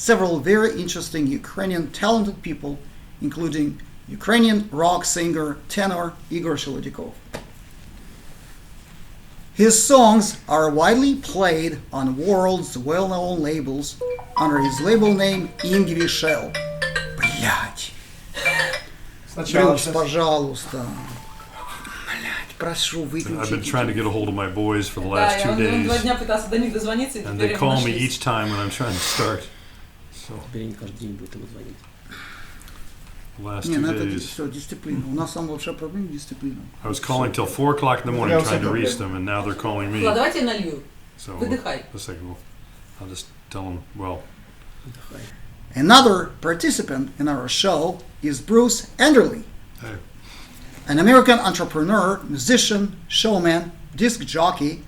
several very interesting Ukrainian talented people, including Ukrainian rock singer tenor Igor. His songs are widely played on world's well-known labels under his label name Ingvishel. Блять. Брюс, пожалуйста. Блять, прошу, выключите. I've been trying to get a hold of my boys for the last 2 days. Два дня пытался до них дозвониться, и And теперь they им call me нашлись. each time when I'm trying to start. So, Теперь они каждый день будут ему звонить. the last Не, 2 ну это days. все, дисциплина. У нас самая большая проблема дисциплина. I was calling till 4 o'clock in the morning trying to reach them, and now they're calling me. Ладно, давайте я налью. So, Выдыхай. a second, I'll just tell them, well, Отдыхай. Another participant in our show is Bruce Enderle, hey, an American entrepreneur, musician, showman, disc jockey,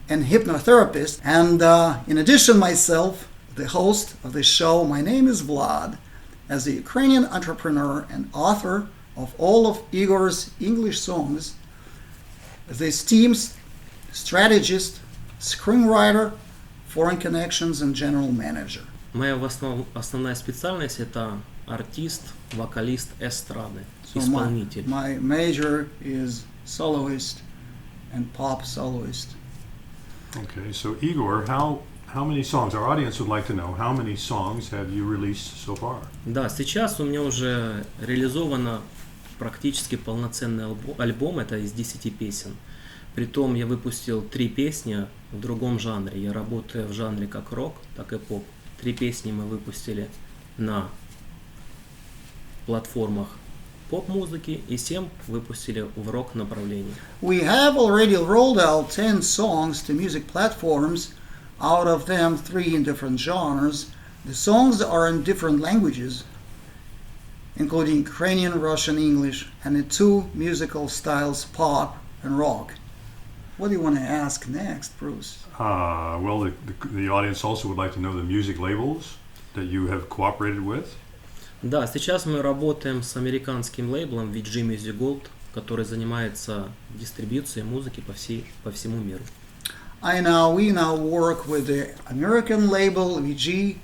and hypnotherapist. And in addition, myself, the host of the show, my name is Vlad, as a Ukrainian entrepreneur and author of all of Igor's English songs, this team's strategist, screenwriter, foreign connections, and general manager. Моя основная специальность — это артист, вокалист эстрады, So исполнитель. my major is soloist and pop soloist. okay. So, Igor, how many songs? Our audience would like to know how many songs have you released so far? Да, сейчас у меня уже реализовано практически полноценный альбом, это из 10 песен. Притом я выпустил 3 песни в другом жанре. Я работаю в жанре как рок, так и поп. 3 песни мы выпустили на платформах поп-музыки и 7 выпустили в рок-направлении. We have already rolled out 10 songs to music platforms, out of them 3 in different genres. The songs are in different languages, including Ukrainian, Russian, English, and in 2 musical styles, pop and rock. What do you want to ask next, Bruce? Well, the audience also would like to know the music labels that you have cooperated with. Да, сейчас мы работаем с американским лейблом VG Music Gold, который занимается дистрибьюцией музыки по всему миру. We now work with the American label VG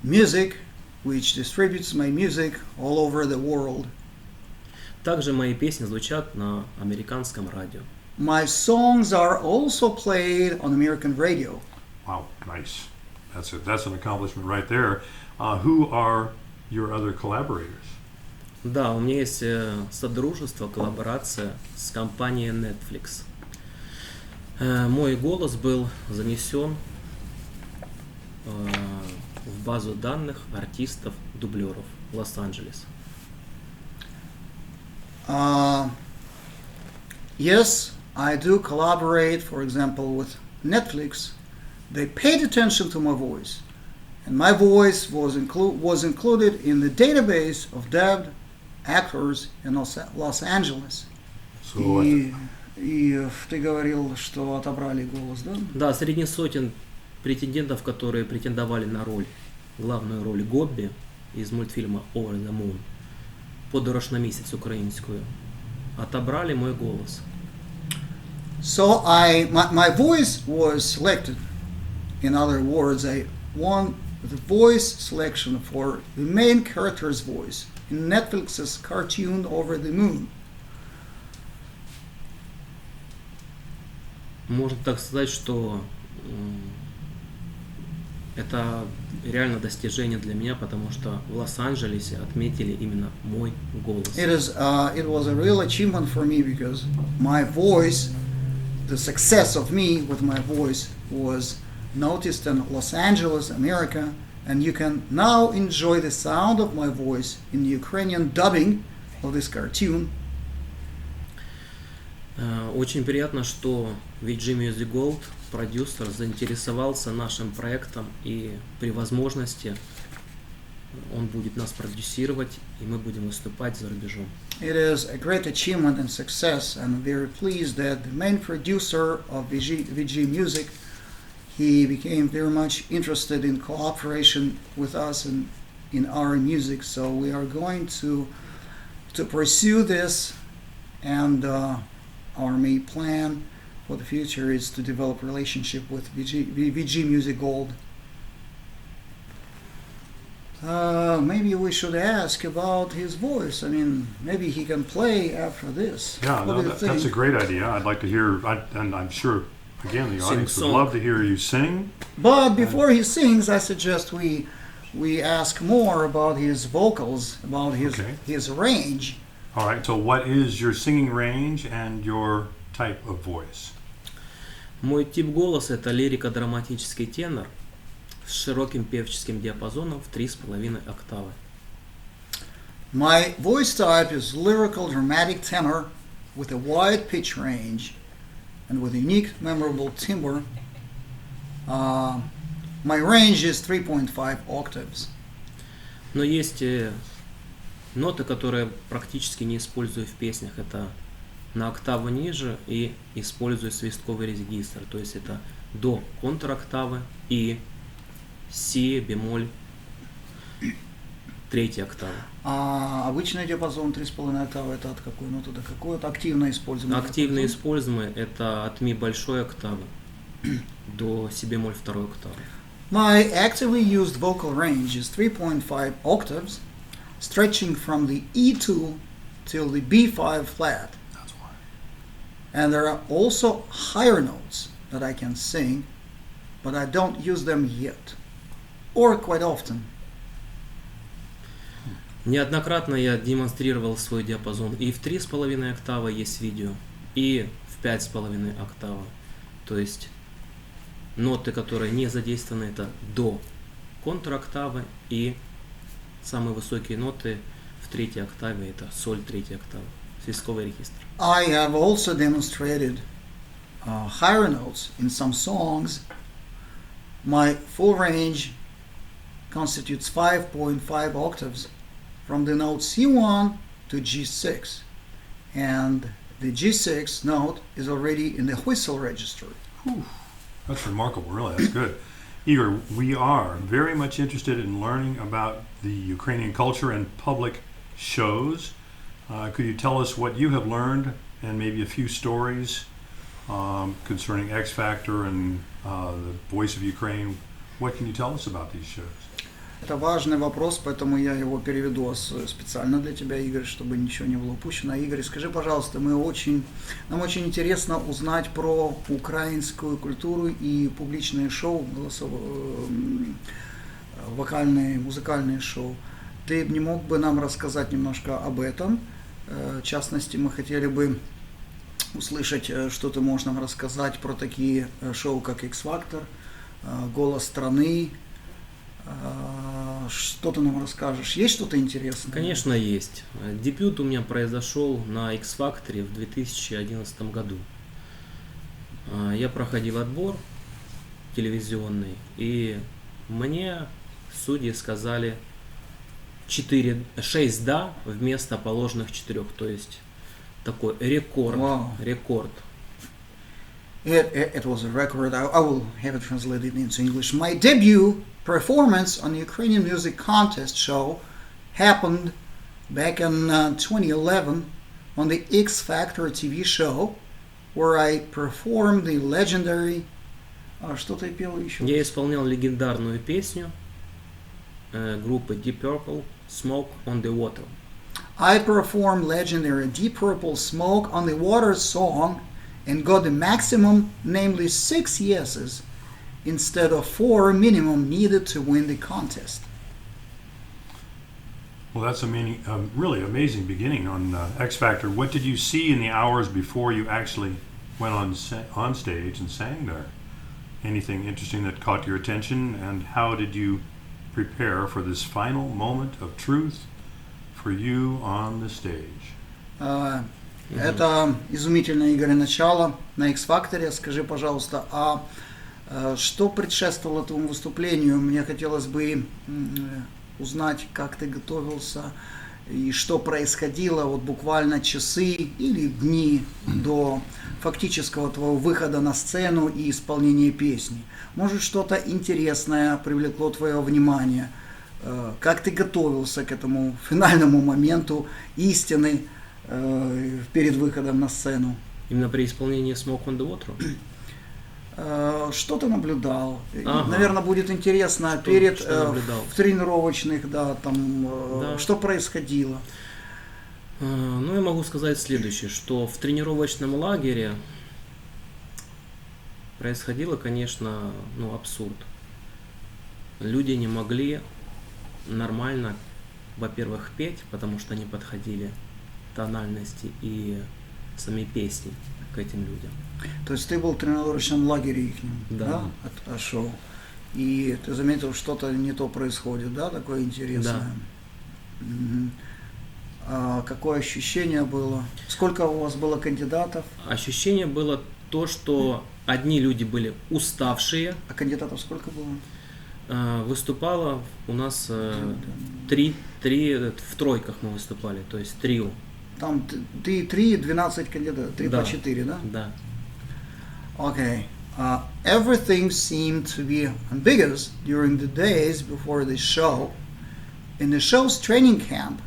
Music, which distributes my music all over the world. Также мои песни звучат на американском радио. My songs are also played on American radio. Wow, nice. That's an accomplishment right there. Who are your other collaborators? Да, у меня есть содружество, коллаборация с компанией Netflix. Мой голос был занесен в базу данных артистов-дублеров Лос-Анджелес. Yes, I do collaborate, for example, with Netflix. They paid attention to my voice, and my voice was included in the database of dubbed actors in Los Angeles. So, И ты говорил, что отобрали голос, да? Да, среди сотен претендентов, которые претендовали на главную роль Гобби из мультфильма Over the Moon, «Подорож на місяць» українською, отобрали мой голос. So my voice was selected. In other words, I won the voice selection for the main character's voice in Netflix's cartoon Over the Moon. Можно так сказать, что это реально достижение для меня, потому что в Лос-Анджелесе отметили именно мой голос. It was a real achievement for me because my voice, the success of me with my voice was noticed in Los Angeles, America, and you can now enjoy the sound of my voice in the Ukrainian dubbing of this cartoon. Очень приятно, что VG Music Gold, продюсер, заинтересовался нашим проектом, и при возможности он будет нас продюсировать, и мы будем выступать за рубежом. It is a great achievement and success, and I'm very pleased that the main producer of VG Music, he became very much interested in cooperation with us and in our music. So we are going to pursue this, and our main plan for the future is to develop a relationship with VG Music Gold. Maybe we should ask about his voice. I mean, maybe he can play after this. Yeah, What no, do you that's a think? great idea. I'd like to hear, and I'm sure, again, the Sing audience would song. love to hear you sing. But before he sings, I suggest we ask more about his vocals, about Okay. his range. All right, so what is your singing range and your type of voice? Мой тип голоса – это лирико-драматический тенор с широким певческим диапазоном в 3,5 октавы. My voice type is lyrical dramatic tenor with a wide pitch range and with unique memorable timbre. My range is 3.5 octaves. Но есть ноты, которые практически не использую в песнях. Это на октаву ниже и использую свистковый регистр. То есть это до контроктавы и си, бемоль, третья октава. А обычный диапазон 3,5 октавы это от какой ноты до какой? Это активно используемый Активно диапазон. используемые это от ми большой октавы до си бемоль второй октавы. My actively used vocal range is 3.5 octaves, stretching from the E2 till the B5 flat. That's why. And there are also higher notes that I can sing, but I don't use them yet, or quite often. Неоднократно я демонстрировал свой диапазон. И в 3,5 октавы есть видео, и в 5,5 октавы. То есть ноты, которые не задействованы, это до контроктавы, и самые высокие ноты в третьей октаве это соль третьей октавы, свистковый регистр. I have also demonstrated higher notes in some songs. My full range constitutes 5.5 octaves from the note C1 to G6, and the G6 note is already in the whistle register. That's remarkable, really. That's good. Igor, we are very much interested in learning about the Ukrainian culture and public shows. Could you tell us what you have learned and maybe a few stories concerning X Factor and the Voice of Ukraine? What can you tell us about these shows? Это важный вопрос, поэтому я его переведу специально для тебя, Игорь, чтобы ничего не было упущено. Игорь, скажи, пожалуйста, нам очень интересно узнать про украинскую культуру и публичные шоу, вокальные, музыкальные шоу. Ты не мог бы нам рассказать немножко об этом? В частности, мы хотели бы услышать, что ты можешь нам рассказать про такие шоу, как X-Factor, Голос страны. Что ты нам расскажешь? Есть что-то интересное? Конечно, есть. Дебют у меня произошел на X Factor в 2011 году. Я проходил отбор телевизионный, и мне судьи сказали 6 «да» вместо положенных 4, то есть такой рекорд. Wow. Рекорд. It was a record. I will have it translated into English. My debut performance on the Ukrainian music contest show happened back in 2011 on the X Factor TV show, where I performed the legendary... что ты пел еще? Я исполнял легендарную песню группы Deep Purple «Smoke on the Water». I performed legendary Deep Purple Smoke on the Water song and got the maximum, namely 6 yeses, instead of 4 minimum needed to win the contest. Well, that's a really amazing beginning on X Factor. What did you see in the hours before you actually went on stage and sang there? Anything interesting that caught your attention, and how did you prepare for this final moment of truth for you on the stage? Это изумительное, Игорь, начало на X-Factor. Скажи, пожалуйста, что предшествовало этому выступлению? Мне хотелось бы узнать, как ты готовился и что происходило вот буквально часы или дни до фактического твоего выхода на сцену и исполнения песни. Может, что-то интересное привлекло твое внимание? Как ты готовился к этому финальному моменту истины перед выходом на сцену? Именно при исполнении «Smoke on the Water»? Что ты наблюдал? Ага. Наверное, будет интересно перед что наблюдал? в тренировочных, да, там, Да. что происходило. Ну, я могу сказать следующее, что в тренировочном лагере происходило, конечно, ну, абсурд. Люди не могли нормально, во-первых, петь, потому что не подходили тональности и сами песни к этим людям. То есть ты был в тренировочном лагере их, Да. от шоу, и ты заметил, что-то не то происходит, да, такое интересное? Мгм. А какое ощущение было? Сколько у вас было кандидатов? Ощущение было то, что одни люди были уставшие. А кандидатов сколько было? Выступало у нас три, в тройках мы выступали, то есть трио. Там 3, 12 кандидатов, 3 Да. по 4, да? Да. Okay. Everything seemed to be ambiguous during the days before the show. In the show's training camp,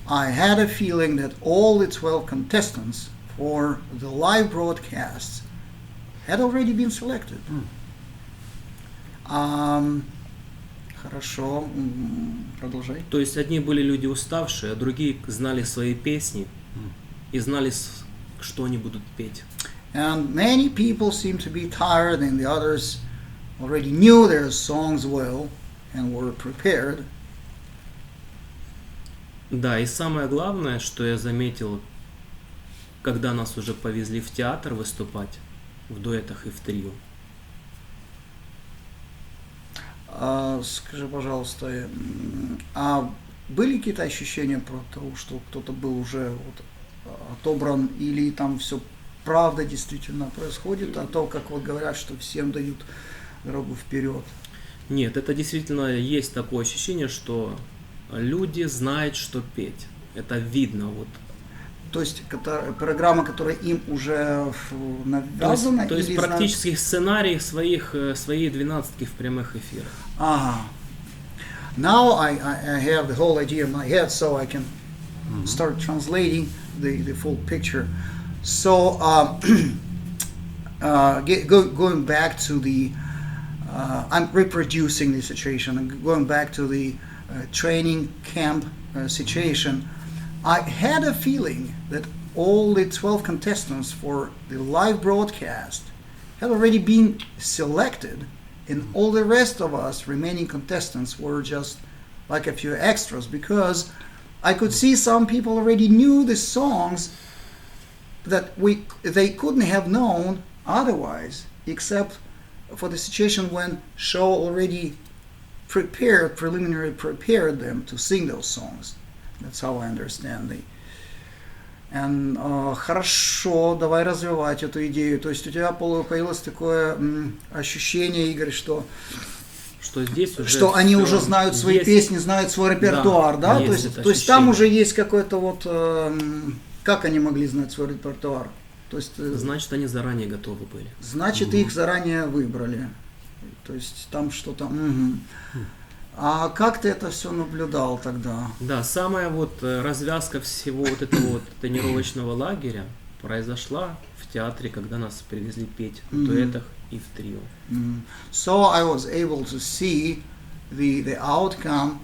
I had a feeling that all the 12 contestants for the live broadcasts had already been selected. Хорошо, продолжай. То есть одни были люди уставшие, а другие знали свои песни и знали, что они будут петь. And many people seemed to be tired, and the others already knew their songs well and were prepared. Да, и самое главное, что я заметил, когда нас уже повезли в театр выступать, в дуэтах и в трио. Скажи, пожалуйста, а были какие-то ощущения про то, что кто-то был уже вот отобран, или там все правда действительно происходит, а то, как вот говорят, что всем дают дорогу вперед? Нет, это действительно есть такое ощущение, что люди знают, что петь. Это видно. Вот. То есть программа, которая им уже навязана? То есть или практически сценарий своей 12-ки в прямых эфирах. Ага. Now I have the whole idea in my head, so I can start translating the full picture. So going back to the, I'm reproducing the situation. I'm going back to the training camp situation. I had a feeling that all the 12 contestants for the live broadcast had already been selected, and all the rest of us remaining contestants were just like a few extras, because I could see some people already knew the songs that they couldn't have known otherwise, except for the situation when show already preliminarily prepared them to sing those songs. That's how I understand it. And, хорошо, давай развивать эту идею. То есть у тебя появилось такое ощущение, Игорь, что Здесь уже что они всё уже знают свои есть. песни, знают свой репертуар, да? Есть То есть там уже есть какой-то вот... Как они могли знать свой репертуар? То есть, значит, они заранее готовы были. Значит, их заранее выбрали. То есть там что-то... А как ты это все наблюдал тогда? Да, самая вот развязка всего вот этого вот тренировочного лагеря произошла в театре, когда нас привезли петь в дуэтах и в трио. So I was able to see the outcome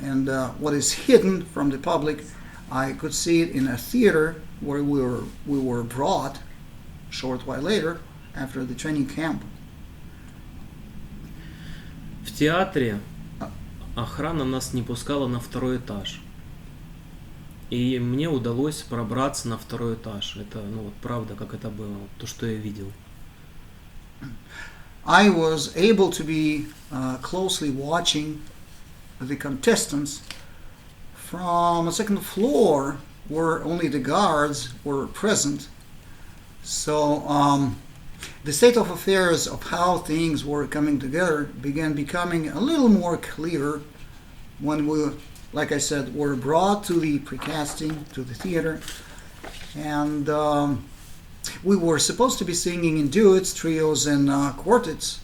and what is hidden from the public. I could see it in a theater where we were brought a short while later after the training camp. В театре охрана нас не пускала на второй этаж. И мне удалось пробраться на второй этаж. Это, ну вот правда, как это было, то, что я видел. I was able to be closely watching the contestants from a second floor where only the guards were present. So the state of affairs of how things were coming together began becoming a little more clear when we, like I said, were brought to the precasting, to the theater, and we were supposed to be singing in duets, trios, and quartets.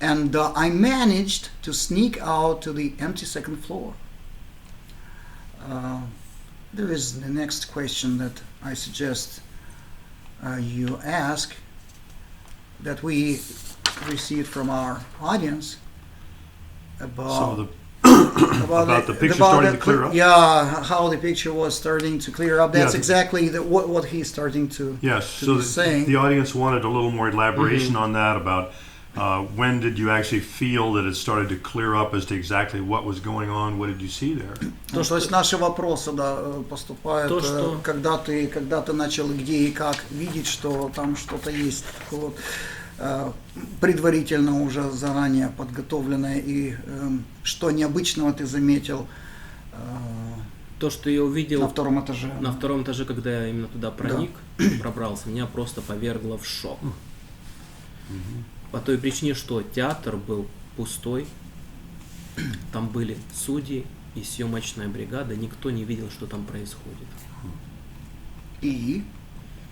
And I managed to sneak out to the empty second floor. There is the next question that I suggest you ask that we received from our audience about Some of the about the picture starting to clear up? Yeah, how the picture was starting to clear up. That's Yeah. exactly what he's starting to Yes, to so be saying. the audience wanted a little more elaboration on that about when did you actually feel that it started to clear up as to exactly what was going on? What did you see there? Ну, то есть наши вопросы, да, поступают, То, что- когда ты начал где и как видеть, что там что-то есть вот, предварительно уже заранее подготовленное, и что необычного ты заметил То, что я увидел на втором этаже. на втором этаже, когда я именно туда проник, пробрался, меня просто повергло в шок. По той причине, что театр был пустой, там были судьи и съемочная бригада, никто не видел, что там происходит. И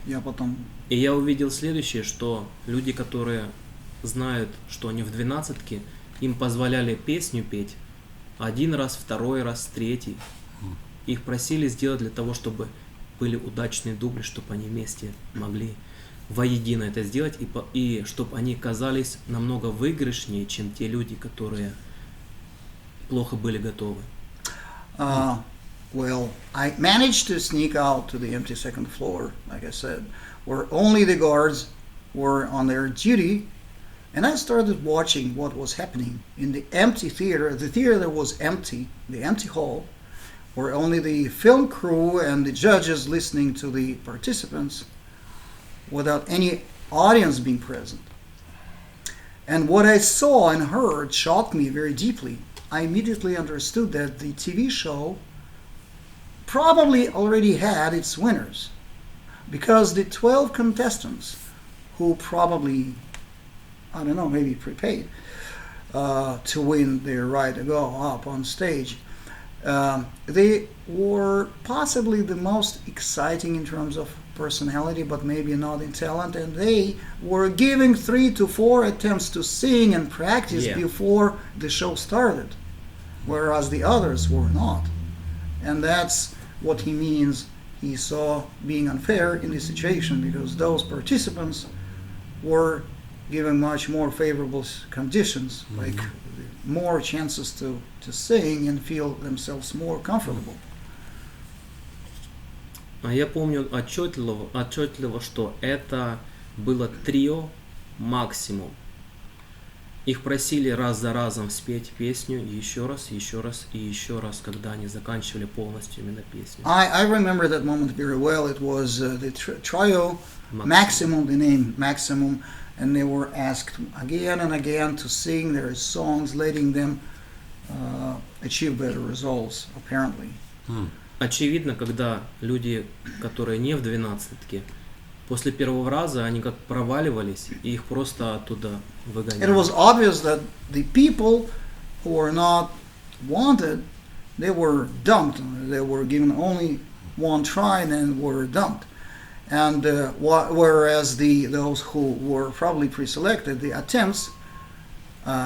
я потом... И я увидел следующее, что люди, которые знают, что они в 12-ке, им позволяли песню петь один раз, второй раз, третий. Их просили сделать для того, чтобы были удачные дубли, чтобы они вместе могли воедино это сделать, и чтобы они казались намного выигрышнее, чем те люди, которые плохо были готовы. Well, I managed to sneak out to the empty second floor, like I said, where only the guards were on their duty, and I started watching what was happening in the empty theater. The theater was empty, the empty hall, where only the film crew and the judges listening to the participants without any audience being present. And what I saw and heard shocked me very deeply. I immediately understood that the TV show probably already had its winners, because the 12 contestants who probably, I don't know, maybe prepaid to win their right to go up on stage, they were possibly the most exciting in terms of personality, but maybe not in talent, and they were giving 3 to 4 attempts to sing and practice before the show started, whereas the others were not. And that's what he means. He saw being unfair in this situation, because those participants were given much more favorable conditions, like more chances to sing and feel themselves more comfortable. А я помню отчетливо, что это было трио максимум. Их просили раз за разом спеть песню еще раз, и еще раз, когда они заканчивали полностью именно песню. I remember that moment very well. It was the trio Maximum, the name Maximum, and they were asked again and again to sing their songs, letting them achieve better results, apparently. Очевидно, когда люди, которые не в 12-ке, после первого раза они как проваливались, и их просто оттуда выгоняли. It was obvious that the people who were not wanted, they were dumped. They were given only one try and then were dumped. And whereas those who were probably pre-selected, the attempts,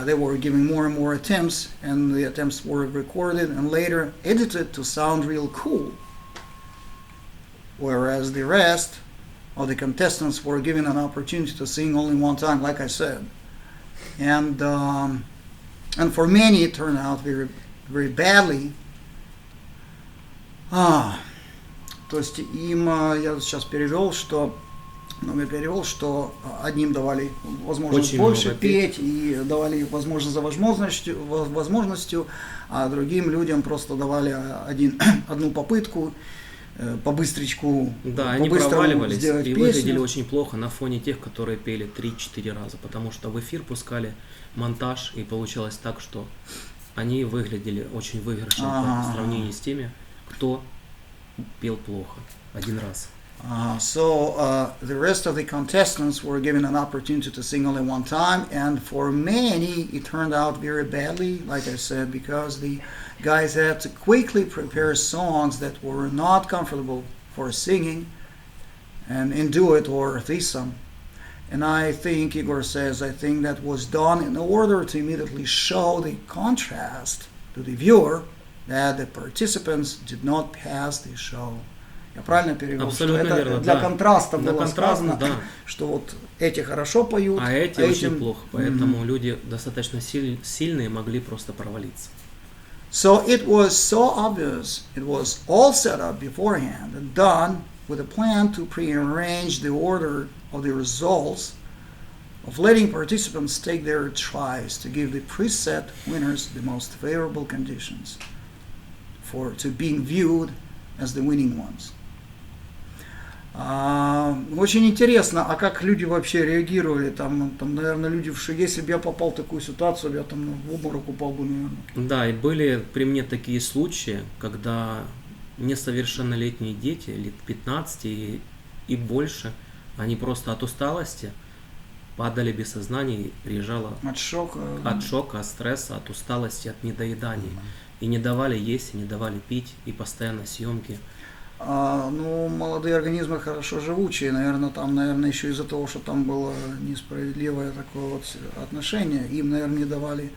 they were giving more and more attempts, and the attempts were recorded and later edited to sound real cool. Whereas the rest of the contestants were given an opportunity to sing only one time, like I said. And for many it turned out very, very badly. То есть им, я сейчас перевел, что одним давали возможность очень больше петь и давали возможность за возможностью, а другим людям просто давали одну попытку, по-быстричку, Да, они проваливались и выглядели очень плохо на фоне тех, которые пели 3-4 раза, потому что в эфир пускали монтаж, и получалось так, что они выглядели очень выигрышно по сравнению с теми, кто пел плохо один раз. So the rest of the contestants were given an opportunity to sing only one time, and for many it turned out very badly, like I said, because the guys had to quickly prepare songs that were not comfortable for singing and do it or threesome. And I think, Igor says, I think that was done in order to immediately show the contrast to the viewer that the participants did not pass the show Я правильно перевел? Абсолютно что это верно, для да. контраста Для было контраста, сказано, да. что вот эти хорошо поют, А эти очень этим- плохо, поэтому люди достаточно сильные могли просто провалиться. So it was so obvious, it was all set up beforehand and done with a plan to prearrange the order of the results, of letting participants take their tries to give the preset winners the most favorable conditions to being viewed as the winning ones. Очень интересно, а как люди вообще реагировали? Там, наверное, люди, что если бы я попал в такую ситуацию, я там в обморок упал бы, наверное. Да, и были при мне такие случаи, когда несовершеннолетние дети, лет 15 и больше, они просто от усталости падали без сознания, и приезжала От шока. от шока, от стресса, от усталости, от недоедания. И не давали есть, и не давали пить, и постоянно съемки. Ну, молодые организмы хорошо живучие, наверное, там, еще из-за того, что там было несправедливое такое вот отношение, им, наверное, не давали,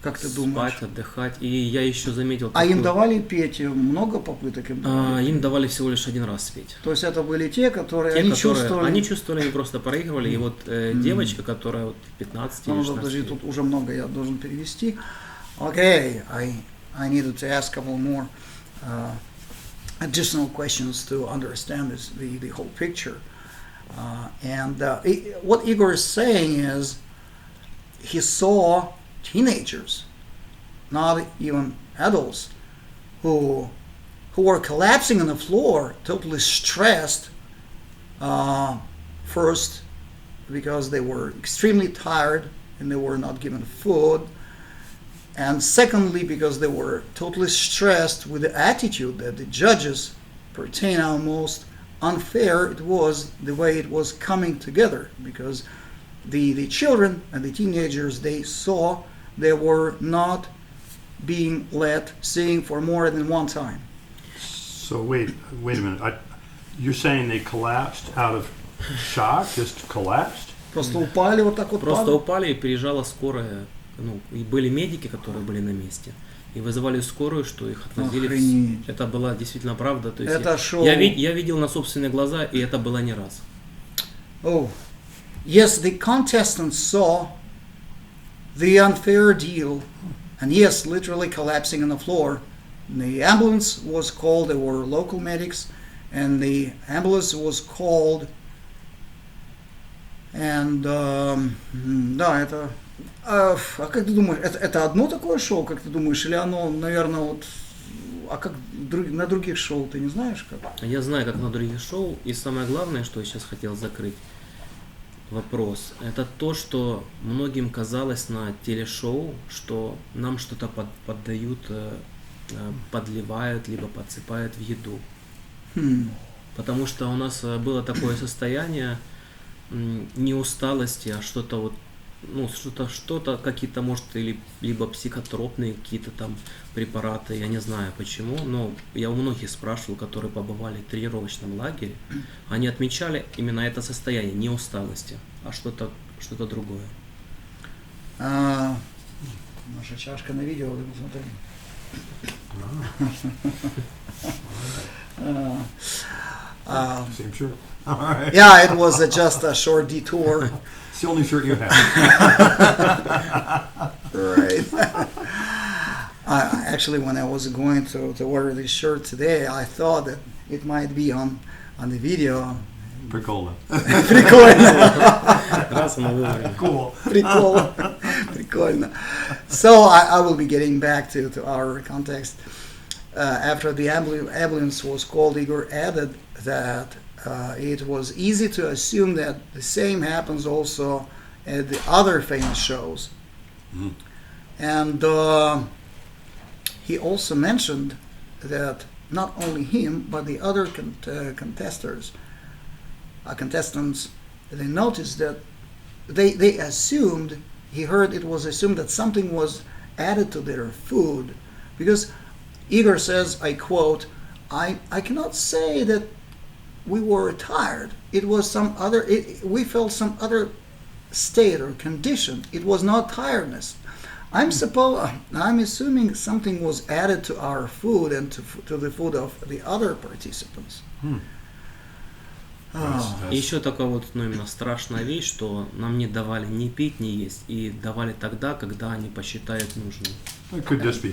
как ты думаешь? Спать, отдыхать. И я еще заметил... А им такую- давали петь, много попыток им давали? Им давали всего лишь один раз спеть. То есть это были те, которые, Те, они которые- чувствовали... Они чувствовали, они просто проигрывали. И вот девочка, которая вот 15 или Ну, 16 подожди, лет. тут уже много я должен перевести. Okay, I needed to ask a couple more additional questions to understand the whole picture. What Igor is saying is he saw teenagers, not even adults, who were collapsing on the floor, totally stressed, first because they were extremely tired and they were not given food, and secondly because they were totally stressed with the attitude that the judges pertain how most unfair it was the way it was coming together, because the children and the teenagers they saw, they were not being let sing for more than one time. So wait a minute. You're saying they collapsed out of shock? Just collapsed? Просто упали вот так вот. Просто падали. упали, и приезжала скорая. Ну, и были медики, которые были на месте. И вызывали скорую, что их отвозили. Охренеть. Это была действительно правда. То есть Это шоу. я видел на собственные глаза, и это было не раз. Oh, yes, the contestants saw the unfair deal, and yes, literally collapsing on the floor. The ambulance was called, there were local medics, and the ambulance was called, and, да, это... А как ты думаешь, это одно такое шоу, как ты думаешь, или оно, наверное, вот... А как на других шоу, ты не знаешь как? Я знаю, как на других шоу, и самое главное, что я сейчас хотел закрыть вопрос, это то, что многим казалось на телешоу, что нам что-то поддают, подливают, либо подсыпают в еду. Потому что у нас было такое состояние не усталости, а что-то вот, ну, что-то какие-то, может, либо психотропные какие-то там препараты, я не знаю почему, но я у многих спрашивал, которые побывали в тренировочном лагере, они отмечали именно это состояние, не усталости, а что-то другое. Наша чашка на видео, ты посмотри. Same shirt. All right. Yeah, it was just a short detour. It's the only shirt you have. Right. Actually, when I was going to order this shirt today, I thought that it might be on the video. Прикольно. Прикольно. Раз мы выбрали. Cool. Прикольно. So I will be getting back to our context. After the ambulance was called, Igor added that it was easy to assume that the same happens also at the other famous shows. And he also mentioned that not only him, but the other contestants, they noticed that they assumed, he heard it was assumed that something was added to their food. Because Igor says, I quote, I cannot say that we were tired. It was some other, we felt some other state or condition. It was not tiredness. I'm assuming something was added to our food and to the food of the other participants. И еще такая вот, ну, именно страшная вещь, что нам не давали ни пить, ни есть, и давали тогда, когда они посчитают нужным. It could just be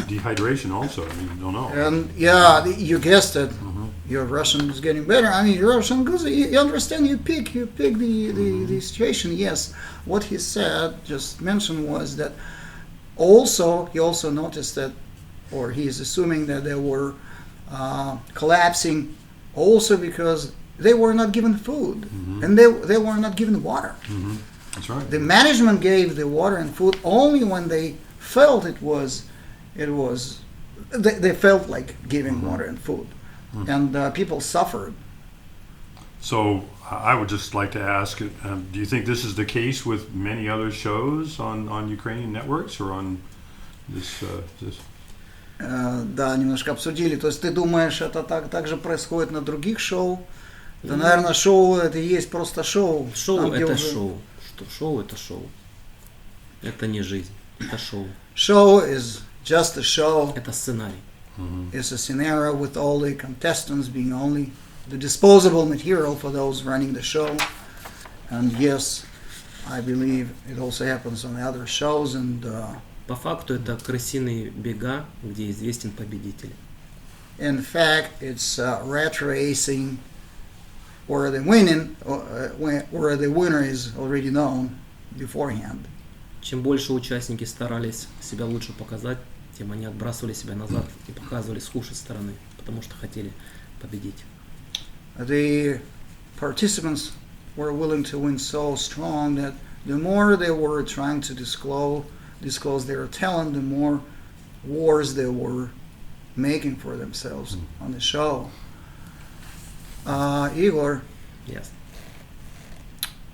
dehydration also. I mean, you don't know. And yeah, you guessed it. Your Russian is getting better. I mean, your Russian goes. You understand. You pick the situation. Yes, what he said, just mentioned, was that he also noticed that, or he is assuming that they were collapsing, also because they were not given food and they were not given water. That's right. The management gave the water and food only when they felt they felt like giving water and food, and people suffered. So I would just like to ask, do you think this is the case with many other shows on Ukrainian networks or on this? Да, немножко обсудили. То есть ты думаешь, это также происходит на других шоу? Да, наверное, шоу это и есть просто шоу. Шоу Там, это уже... шоу. Что шоу это шоу. Это не жизнь, это шоу. Show is just a show. Это сценарий. It's a scenario with all the contestants being only the disposable material for those running the show. And yes, I believe it also happens on the other shows. And По факту это крысиные бега, где известен победитель. in fact, it's rat racing where the winner is already known beforehand. Чем больше участники старались себя лучше показать, тем они отбрасывали себя назад и показывали с худшей стороны, потому что хотели победить. The participants were willing to win so strong that the more they were trying to disclose their talent, the more wars they were making for themselves on the show. Igor, Yes.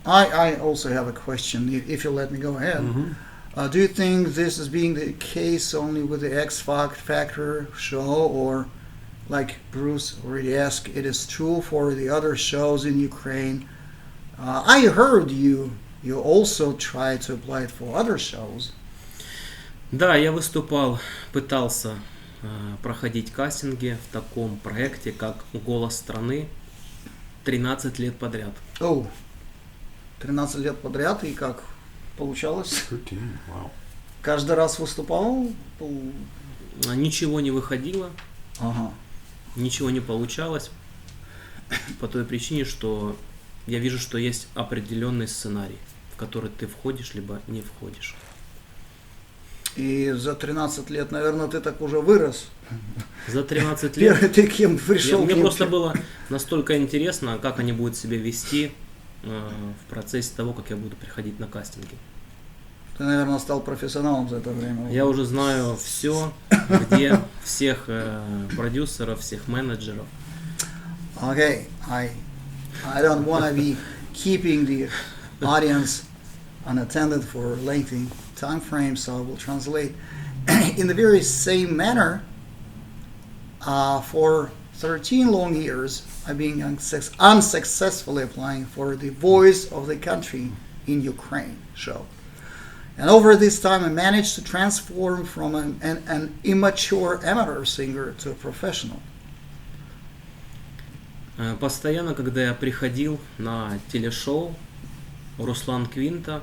I also have a question, if you let me go ahead. Do you think this is being the case only with the X Factor show, or like Bruce already asked, it is true for the other shows in Ukraine? I heard you also try to apply it for other shows. Да, я пытался проходить кастинги в таком проекте, как «Голос страны» 13 лет подряд. 13 лет подряд, и как получалось? 13, wow. Каждый раз выступал? Ничего не выходило, Ага. ничего не получалось, по той причине, что я вижу, что есть определенный сценарий, в который ты входишь, либо не входишь. И за 13 лет, наверное, ты так уже вырос. За 13 лет Ты кем пришел? мне просто было настолько интересно, как они будут себя вести в процессе того, как я буду приходить на кастинги. Ты, наверное, стал профессионалом за это время. Я уже знаю все, где всех продюсеров, всех менеджеров. Okay, I don't want to be keeping the audience unattended for lengthy time frames, so I will translate. In the very same manner, for 13 long years, I've been unsuccessfully applying for the Voice of the Country in Ukraine show. And over this time, I managed to transform from an immature amateur singer to a professional. Постоянно, когда я приходил на телешоу, Руслан Квинта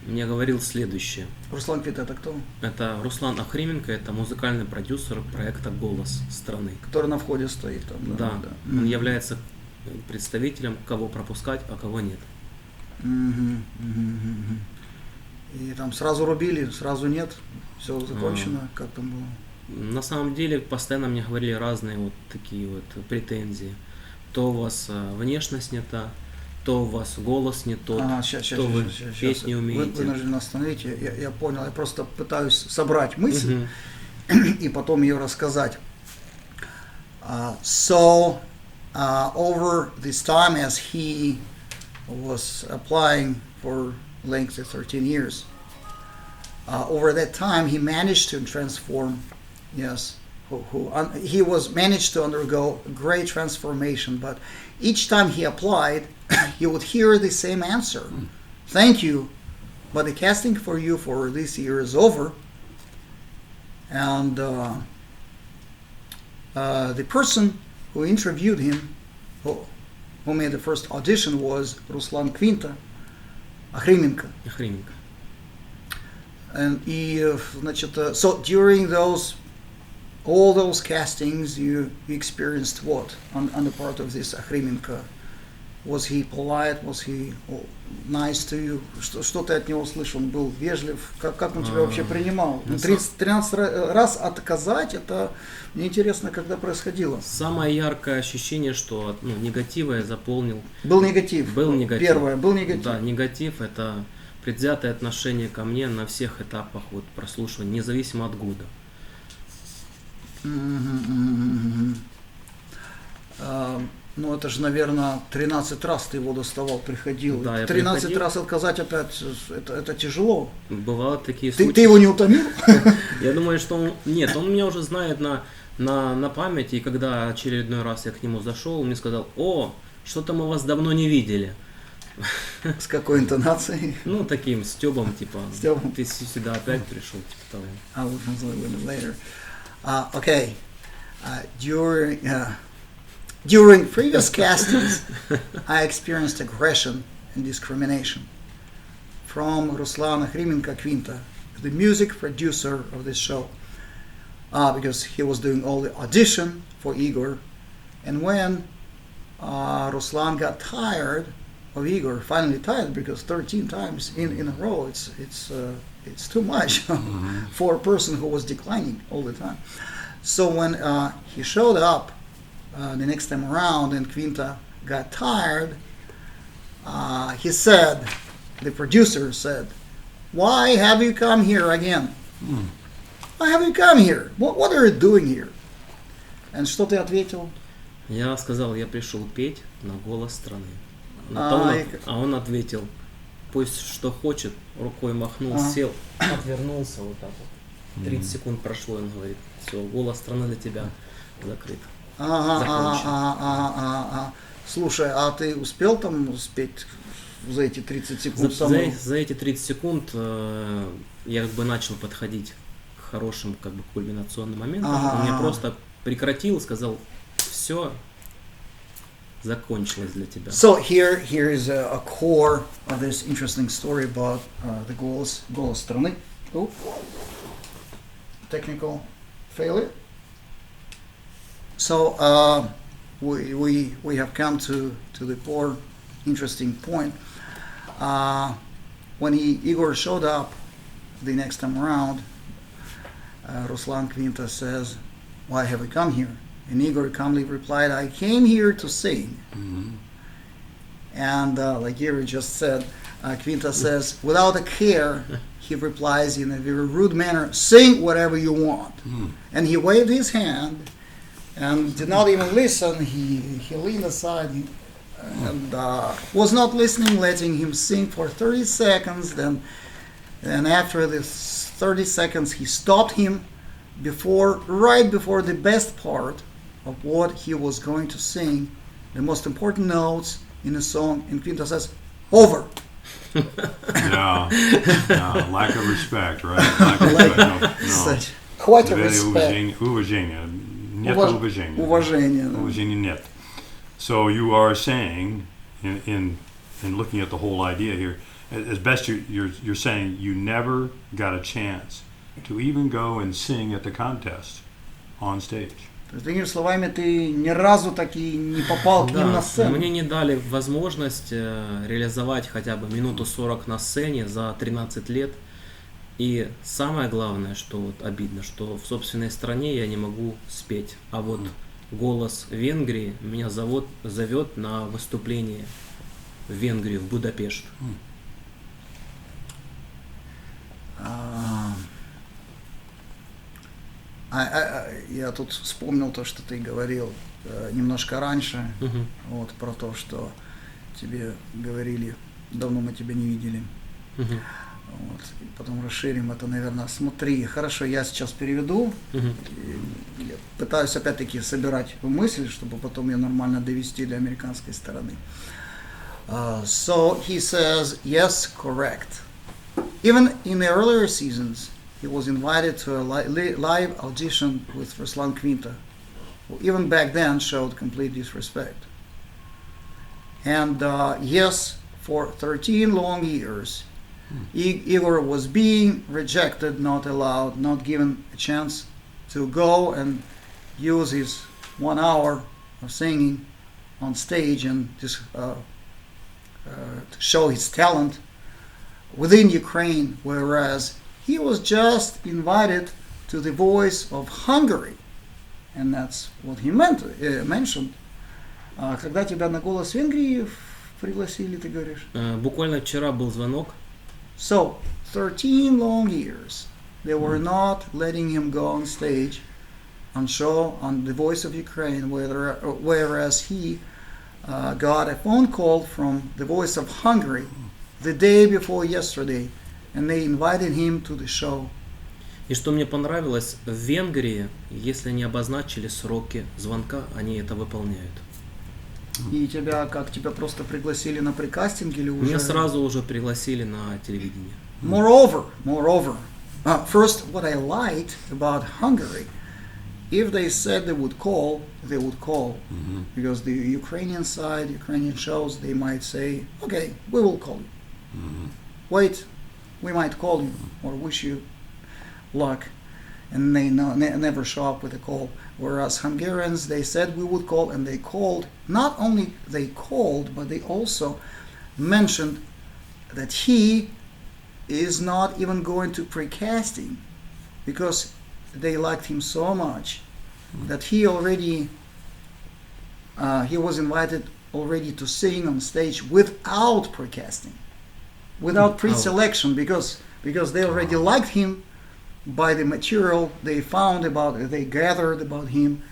мне говорил следующее. Руслан Квинта это кто? Это Руслан Ахрименко, это музыкальный продюсер проекта «Голос страны». Который на входе стоит там. Да. Он является представителем, кого пропускать, а кого нет. И там сразу рубили, сразу нет, все закончено, как там было? На самом деле постоянно мне говорили разные вот такие вот претензии. То у вас внешность не та, то у вас голос не тот, то вы петь не умеете. Вынужден остановить, я понял, я просто пытаюсь собрать мысль и потом ее рассказать. So, over this time as he was applying for length of 13 years, over that time he managed to transform, yes, he was managed to undergo a great transformation, but each time he applied, he would hear the same answer. Thank you but the casting for you for this year is over. And the person who interviewed him, who made the first audition, was Ruslan Kvinta, Охрименко. Охрименко. And so during all those castings, you experienced what on the part of this Охрименко? Was he polite? Was he nice to you? Что ты от него слышал? Он был вежлив? Как он тебя вообще принимал? 13 раз отказать, это мне интересно, когда происходило. Самое яркое ощущение, что от негатива я заполнил. Был негатив. Был негатив. Первое, был негатив. Да, негатив — это предвзятое отношение ко мне на всех этапах прослушивания, независимо от года. Ну, это же, наверное, 13 раз ты его доставал, приходил. Да, 13 приходил. раз отказать опять, это тяжело. Бывают такие случаи. Ты его не утомил? Я думаю, что он меня уже знает на памяти, и когда очередной раз я к нему зашел, он мне сказал: «О, что-то мы вас давно не видели». С какой интонацией? Ну, таким стёбом, типа, Стёбом. ты сюда опять пришел, типа того. I will translate a little later. Okay. During previous castings, I experienced aggression and discrimination from Ruslan Охрименко Kvinta, the music producer of this show, because he was doing all the audition for Igor, and when Ruslan got tired of Igor, finally tired, because 13 times in a row, it's too much for a person who was declining all the time. So when he showed up the next time around and Kvinta got tired, he said, the producer said, "Why have you come here again? Why have you come here? What are you doing here?" And что ты ответил? Я сказал: я пришел петь на голос страны. А Он ответил: пусть что хочет, рукой махнул, сел, отвернулся вот так вот. 30 секунд прошло, он говорит: все, голос страны для тебя закрыт. Слушай, а ты успел там спеть за эти 30 секунд? За эти 30 секунд я как бы начал подходить к хорошим как бы кульминационным моментам. Он мне просто прекратил, сказал: все, закончилось для тебя. So here is a core of this interesting story about the голос страны. Oh. Technical failure. So we have come to the more interesting point. When Igor showed up the next time around, Ruslan Kvinta says, "Why have you come here?" And Igor calmly replied, "I came here to sing." Mm-hmm. And like Igor just said, Kvinta says, without a care, he replies in a very rude manner, "Sing whatever you want." Mm. And he waved his hand and did not even listen. He leaned aside and was not listening, letting him sing for 30 seconds. Then after the 30 seconds, he stopped him right before the best part of what he was going to sing, the most important notes in the song. And Kvinta says, "Over." Yeah, lack of respect, right? Lack of respect. No. Хватит respect. Уважение. Нет уважения. Уважения нет. So you are saying, in looking at the whole idea here, as best you're saying, you never got a chance to even go and sing at the contest on stage. Другими словами, ты ни разу таки не попал к ним на сцену. Мне не дали возможность реализовать хотя бы минуту 40 на сцене за 13 лет. И самое главное, что вот обидно, что в собственной стране я не могу спеть. А вот голос Венгрии меня зовет на выступление в Венгрию, в Будапешт. Я тут вспомнил то, что ты говорил немножко раньше, вот, про то, что тебе говорили, давно мы тебя не видели. Вот, и потом расширим это, наверное. Смотри, хорошо, я сейчас переведу. Я пытаюсь опять-таки собирать мысли, чтобы потом ее нормально довести для американской стороны. So he says, yes, correct. Even in the earlier seasons, he was invited to a live audition with Ruslan Kvinta, who even back then showed complete disrespect. And yes, for 13 long years, Igor was being rejected, not allowed, not given a chance to go and use his 1 hour of singing on stage and just to show his talent within Ukraine, whereas he was just invited to the Voice of Hungary, and that's what he mentioned. Когда тебя на «Голос Венгрии» пригласили, ты говоришь? Буквально вчера был звонок. So, 13 long years, they were not letting him go on stage and show on the Voice of Ukraine, whereas he got a phone call from the Voice of Hungary the day before yesterday, and they invited him to the show. И что мне понравилось, в Венгрии, если они обозначили сроки звонка, они это выполняют. И тебя просто пригласили на прикастинг или уже? Меня сразу уже пригласили на телевидение. Moreover, first, what I liked about Hungary, if they said they would call, they would call. Mm-hmm. Because the Ukrainian side, Ukrainian shows, they might say, okay, we will call you. Mm-hmm. Wait, we might call you or wish you luck. And they never show up with a call. Whereas Hungarians, they said we would call, and they called. Not only they called, but they also mentioned that he is not even going to pre-casting because they liked him so much that he already he was invited already to sing on stage without pre-casting, without pre-selection, because they already liked him by the material they found they gathered about him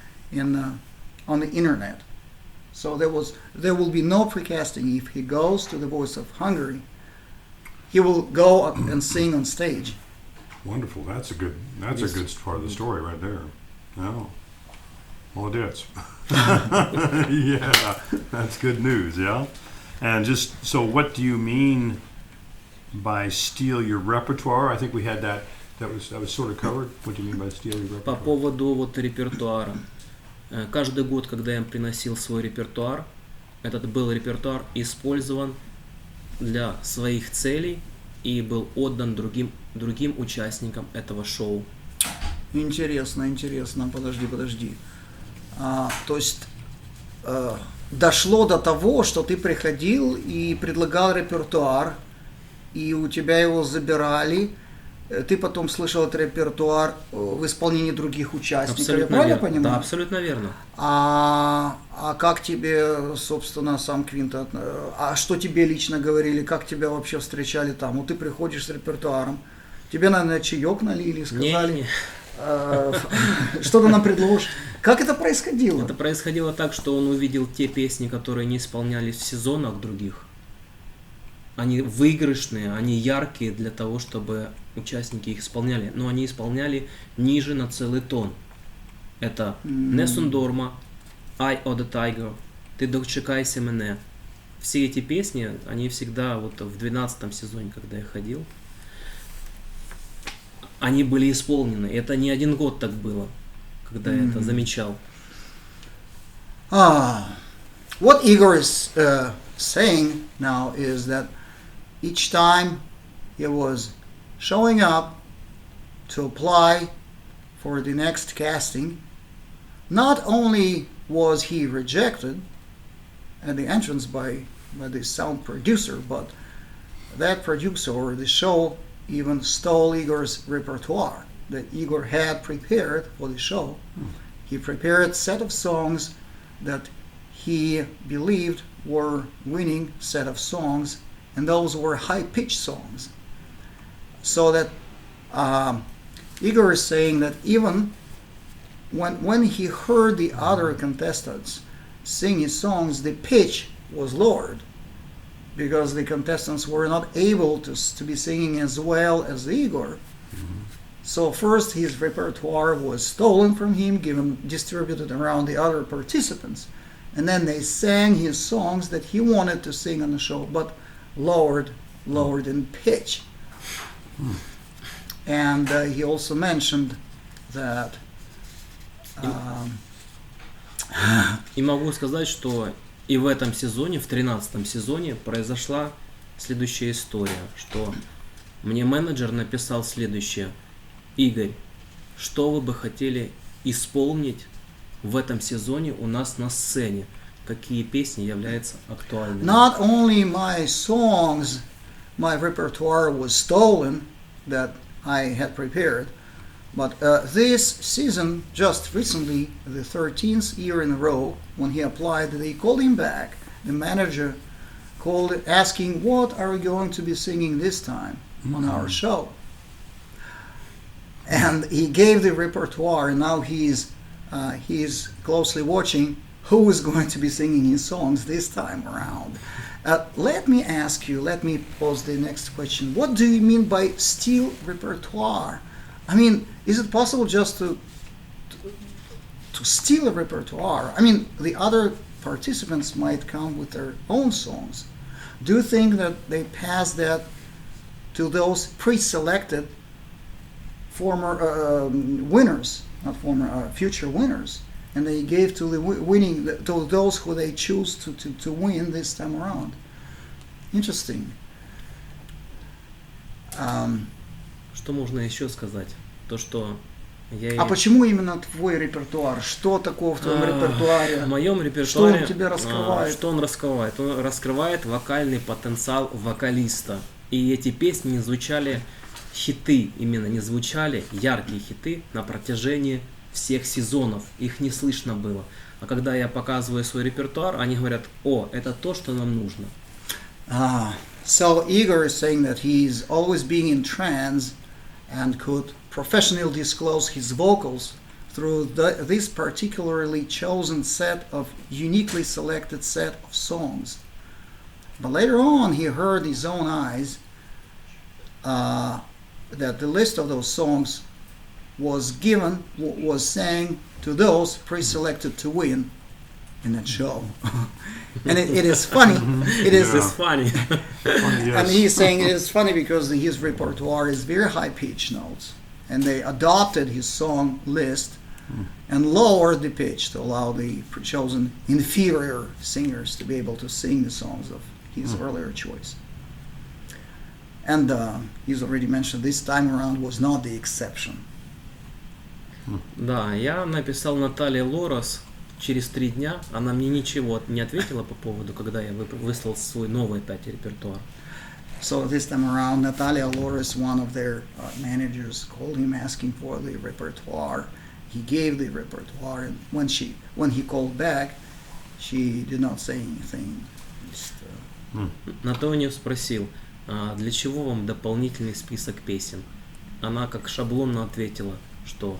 on the internet. So there will be no pre-casting. If he goes to the Voice of Hungary, he will go and sing on stage. Wonderful. That's a good part of the story right there. No. Молодец. Yeah, that's good news, yeah? And just, so what do you mean by steal your repertoire? I think we had that was sort of covered. What do you mean by steal your По repertoire? поводу вот репертуара. Каждый год, когда я им приносил свой репертуар, этот был репертуар использован для своих целей и был отдан другим участникам этого шоу. Интересно. Подожди. То есть дошло до того, что ты приходил и предлагал репертуар, и у тебя его забирали. Ты потом слышал этот репертуар в исполнении других участников. Абсолютно Я правильно верно. понимаю? Да, абсолютно верно. А как тебе, собственно, сам Квинта? А что тебе лично говорили? Как тебя вообще встречали там? Вот ты приходишь с репертуаром. Тебе, наверное, чаек налили, сказали, что-то нам предложишь. Как это происходило? Это происходило так, что он увидел те песни, которые не исполнялись в сезонах других. Они выигрышные, они яркие для того, чтобы участники их исполняли. Но они исполняли ниже на целый тон. Это «Nessun dorma», «Eye of the Tiger», «Ты дочекайся мене». Все эти песни, они всегда вот в 12-м сезоне, когда я ходил, они были исполнены. Это не один год так было, когда я это замечал. What Igor is saying now is that each time he was showing up to apply for the next casting, not only was he rejected at the entrance by the sound producer, but that producer or the show even stole Igor's repertoire that Igor had prepared for the show. He prepared a set of songs that he believed were winning set of songs, and those were high-pitched songs. So that Igor is saying that even when he heard the other contestants sing his songs, the pitch was lowered because the contestants were not able to be singing as well as Igor. So first his repertoire was stolen from him, distributed around the other participants, and then they sang his songs that he wanted to sing on the show, but lowered in pitch. And he also mentioned that И могу сказать, что и в этом сезоне, в 13-м сезоне, произошла следующая история, что мне менеджер написал следующее: Игорь, что вы бы хотели исполнить в этом сезоне у нас на сцене? Какие песни являются актуальными? not only my songs, my repertoire was stolen that I had prepared, but this season, just recently, the 13th year in a row, when he applied, they called him back. The manager called asking, what are we going to be singing this time on our show? And he gave the repertoire, and now he's closely watching who is going to be singing his songs this time around. Let me ask you, let me pose the next question. What do you mean by steal repertoire? I mean, is it possible just to steal a repertoire? I mean, the other participants might come with their own songs. Do you think that they pass that to those pre-selected former winners, not former, future winners, and they gave to the winning to those who they choose to win this time around? Interesting. Что можно еще сказать? То, что я... А почему именно твой репертуар? Что такого в твоем репертуаре? В моем Что репертуаре... он тебе раскрывает? Что он раскрывает? Он раскрывает вокальный потенциал вокалиста. И эти песни не звучали, хиты именно не звучали, яркие хиты на протяжении всех сезонов. Их не слышно было. А когда я показываю свой репертуар, они говорят: о, это то, что нам нужно. So Igor is saying that he's always being in trance and could professionally disclose his vocals through this particularly chosen set of uniquely selected set of songs. But later on he heard his own eyes that the list of those songs was sang to those pre-selected to win in that show. And it is funny. It is It's funny. Funny, yes. And he's saying it is funny because his repertoire is very high-pitched notes. And they adopted his song list and lowered the pitch to allow the chosen inferior singers to be able to sing the songs of his earlier choice. And he's already mentioned this time around was not the exception. Да, я написал Наталье Лорес через 3 дня. Она мне ничего не ответила по поводу, когда я выслал свой новый опять репертуар. So this time around, Natalia Loris, one of their managers, called him asking for the repertoire. He gave the repertoire, and when he called back, she did not say anything. Just, Натонию спросил: для чего вам дополнительный список песен? Она как шаблонно ответила, что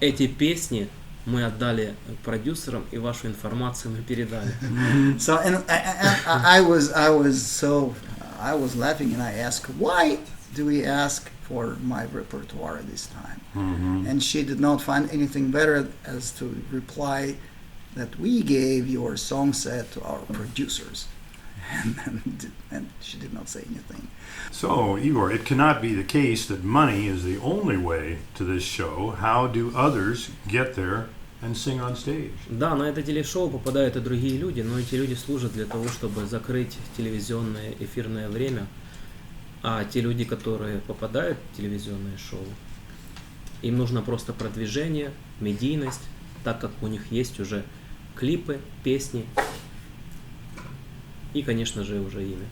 эти песни мы отдали продюсерам, и вашу информацию мы передали. So and I was laughing, and I asked, why do we ask for my repertoire this time? And she did not find anything better as to reply that we gave your song set to our producers. And she did not say anything. So, Igor, it cannot be the case that money is the only way to this show. How do others get there and sing on stage? Да, на это телешоу попадают и другие люди, но эти люди служат для того, чтобы закрыть телевизионное эфирное время. А те люди, которые попадают в телевизионное шоу, им нужно просто продвижение, медийность, так как у них есть уже клипы, песни и, конечно же, уже имя.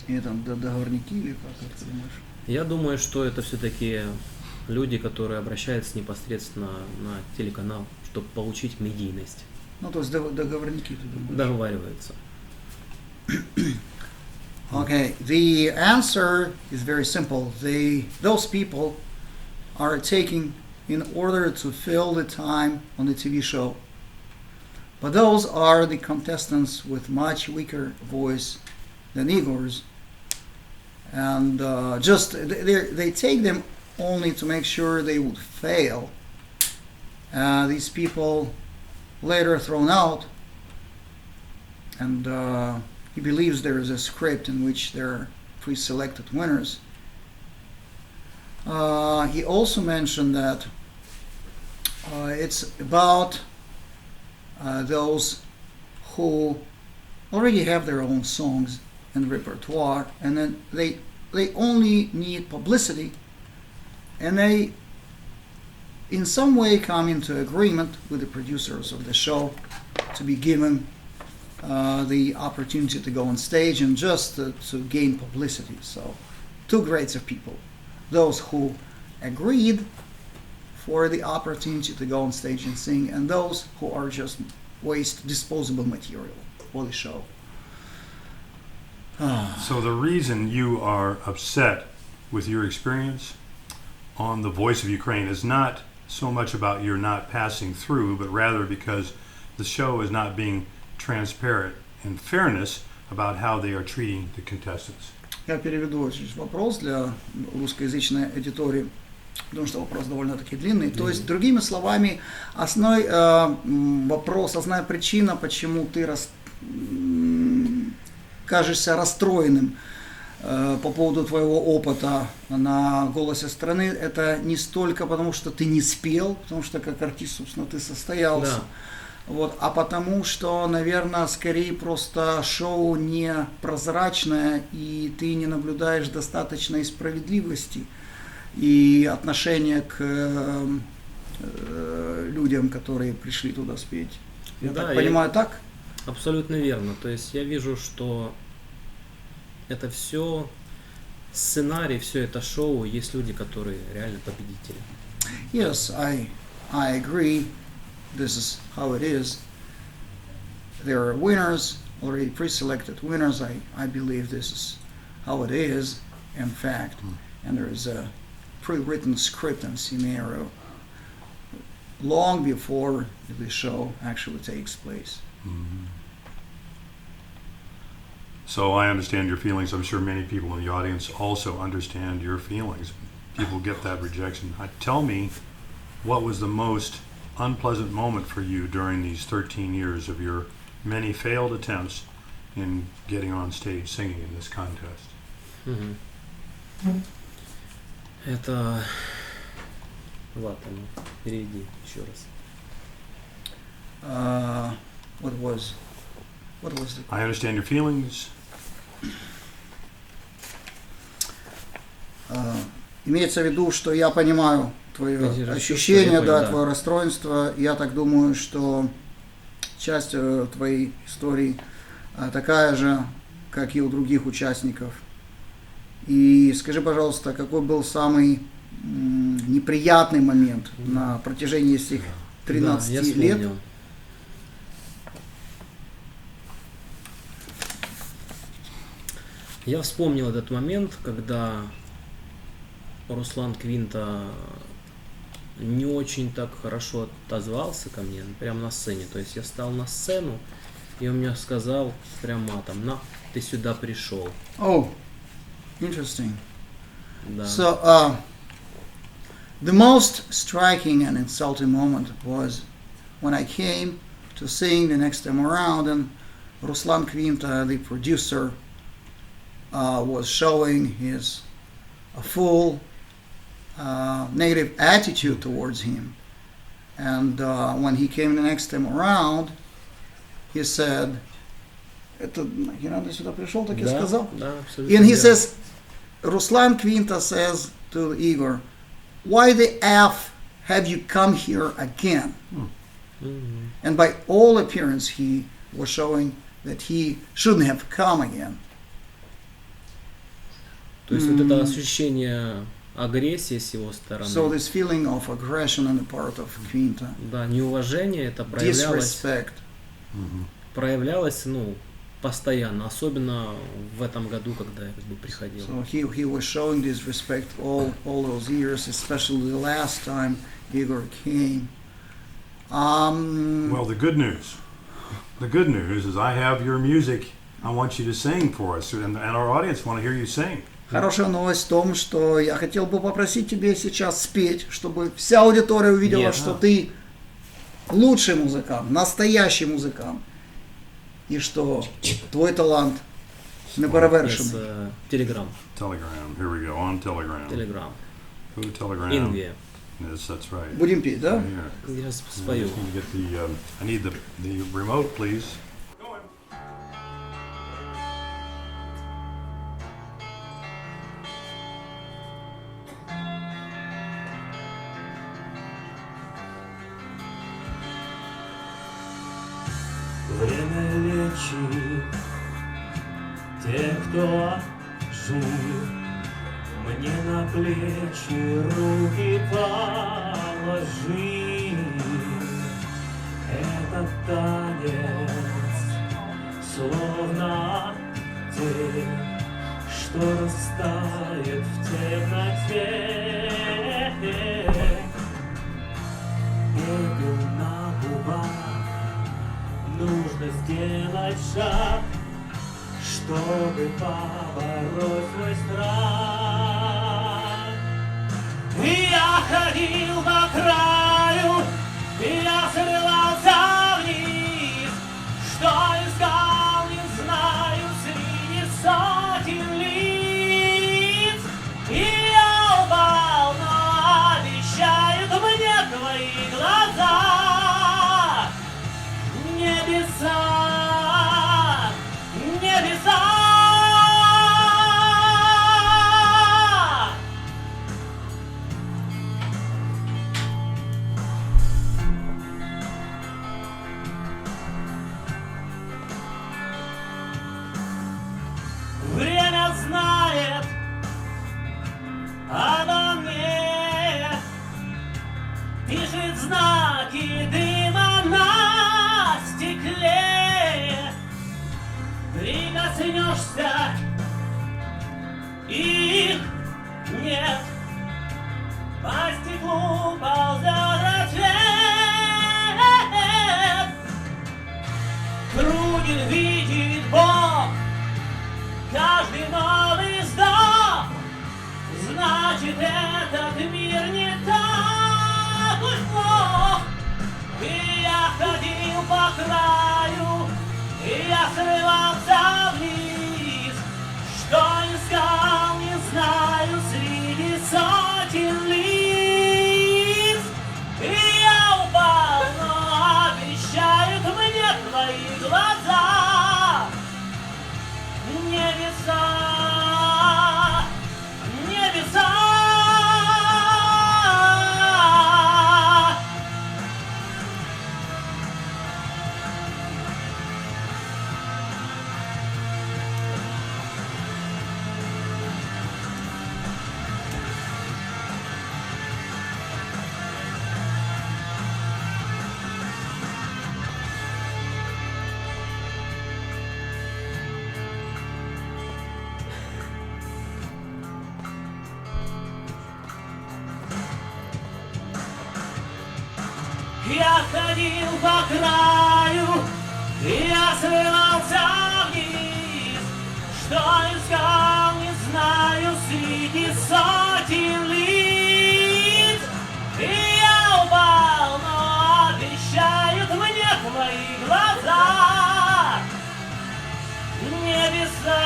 И там договорники или как ты думаешь? Я думаю, что это все-таки люди, которые обращаются непосредственно на телеканал, чтобы получить медийность. Ну, то есть договорники, ты думаешь? Договариваются. Okay, the answer is very simple. Those people are taking in order to fill the time on the TV show. But those are the contestants with much weaker voice than Igor's. And they take them only to make sure they would fail. These people later thrown out, and he believes there is a script in which they're pre-selected winners. He also mentioned that it's about those who already have their own songs and repertoire, and then they only need publicity, and they in some way come into agreement with the producers of the show to be given the opportunity to go on stage and just to gain publicity. So two grades of people: those who agreed for the opportunity to go on stage and sing, and those who are just waste disposable material for the show. So the reason you are upset with your experience on The Voice of Ukraine is not so much about your not passing through, but rather because the show is not being transparent and fairness about how they are treating the contestants. Я переведу этот вопрос для русскоязычной аудитории, потому что вопрос довольно-таки длинный. То есть, другими словами, основной вопрос, основная причина, почему ты кажешься расстроенным по поводу твоего опыта на «Голосе страны», это не столько потому, что ты не спел, потому что как артист, собственно, ты состоялся, вот, а потому что, наверное, скорее просто шоу не прозрачное, и ты не наблюдаешь достаточной справедливости и отношения к людям, которые пришли туда спеть. Я так понимаю, так? Абсолютно верно. То есть я вижу, что это все сценарий, все это шоу, есть люди, которые реально победители. Yes, I agree. This is how it is. There are winners, already pre-selected winners. I believe this is how it is, in fact. And there is a pre-written script and scenario long before the show actually takes place. Mm-hmm. So I understand your feelings. I'm sure many people in the audience also understand your feelings. People get that rejection. Tell me, what was the most unpleasant moment for you during these 13 years of your many failed attempts in getting on stage singing in this contest? Это... Ладно, переведи еще раз. What was the... I understand your feelings. Имеется в виду, что я понимаю твое ощущение, да, твое расстройство. Я так думаю, что часть твоей истории такая же, как и у других участников. И скажи, пожалуйста, какой был самый неприятный момент на протяжении этих 13 лет? Я вспомнил этот момент, когда Руслан Квинта не очень так хорошо отозвался ко мне, прямо на сцене. То есть я стал на сцену, и он мне сказал прям матом: «На, ты сюда пришел». Oh, interesting. Да. So, the most striking and insulting moment was when I came to sing the next time around, and Ruslan Kvinta, the producer, was showing his full negative attitude towards him. And when he came the next time around, he said, это, ты сюда пришел, так и сказал? Да, абсолютно. And he says, Ruslan Kvinta says to Igor, why the F have you come here again? Mm-hmm. And by all appearance, he was showing that he shouldn't have come again. То есть вот это ощущение агрессии с его стороны. So this feeling of aggression on the part of Kvinta. Да, неуважение, это проявлялось, постоянно, особенно в этом году, когда я приходил. So he was showing this respect all those years, especially the last time Igor came. Well, the good news is I have your music. I want you to sing for us, and our audience want to hear you sing. Хорошая новость в том, что я хотел бы попросить тебя сейчас спеть, чтобы вся аудитория увидела, что ты лучший музыкант, настоящий музыкант, и что твой талант Неперевершений. Telegram. Telegram. Here we go. On Telegram. Telegram. Who Telegram? Ингвия. Yes, that's right. Будем петь, да? Right here. Я I спою. just need to get the. I need the remote, please. Время лечит тех, кто жив. Мне на плечи руки положи. Этот танец словно тень, что растает в темноте. Пепел на губах, нужно сделать шаг, чтобы побороть свой страх. И я ходил по краю, и я срывался вниз, что искал, не знаю, среди сотен лиц. И я упал, но обещают мне твои глаза. Небеса, небеса. Время знает обо мне, пишет знаки дыма на стекле. Прикоснешься, и нет, по стеклу ползет рассвет. Труден видит Бог каждый новый вздох, значит, этот мир не так уж плох. И я ходил по краю, и я срывался вниз, что искал, не знаю, среди сотен лиц. И я упал, но обещают мне твои глаза. Небеса, небеса. Я ходил по краю, и я срывался вниз, что искал, не знаю, среди сотен лиц. И я упал, но обещают мне твои глаза. Небеса,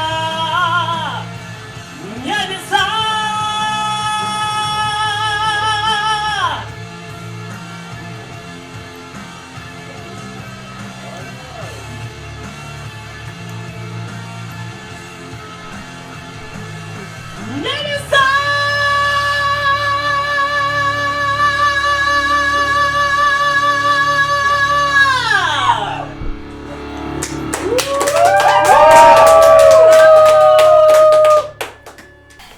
небеса.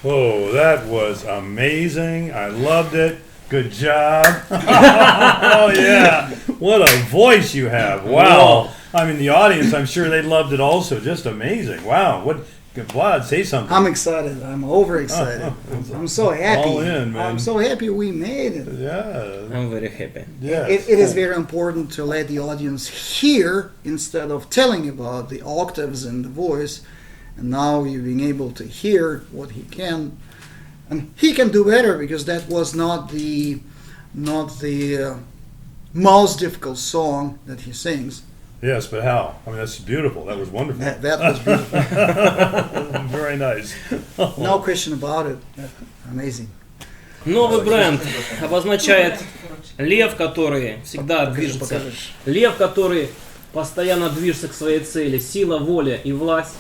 Oh, that was amazing. I loved it. Good job. Oh, yeah. What a voice you have. Wow. I mean, the audience, I'm sure they loved it also. Just amazing. Wow. What, Vlad, say something. I'm excited. I'm overexcited. I'm so happy. All in, man. I'm so happy we made it. Yeah. I'm very happy. Yeah. It is very important to let the audience hear instead of telling about the octaves and the voice. And now you're being able to hear what he can, and he can do better because that was not the most difficult song that he sings. Yes, but how? I mean, that's beautiful. That was wonderful. That was beautiful. Very nice. No question about it. Amazing. Новый бренд обозначает лев, который всегда движется. Лев, который постоянно движется к своей цели. Сила, воля и власть.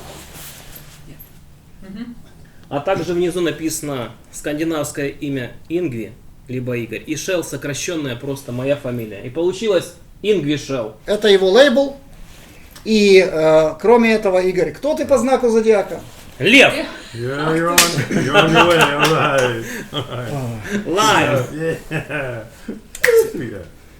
А также внизу написано скандинавское имя Ингви, либо Игорь, и Шел сокращенная просто моя фамилия. И получилось Ингви Шел. Это его лейбл. И кроме этого, Игорь, кто ты по знаку зодиака? Лев! Yeah, you're on your way. All right. All right. Live! Yeah. Yeah.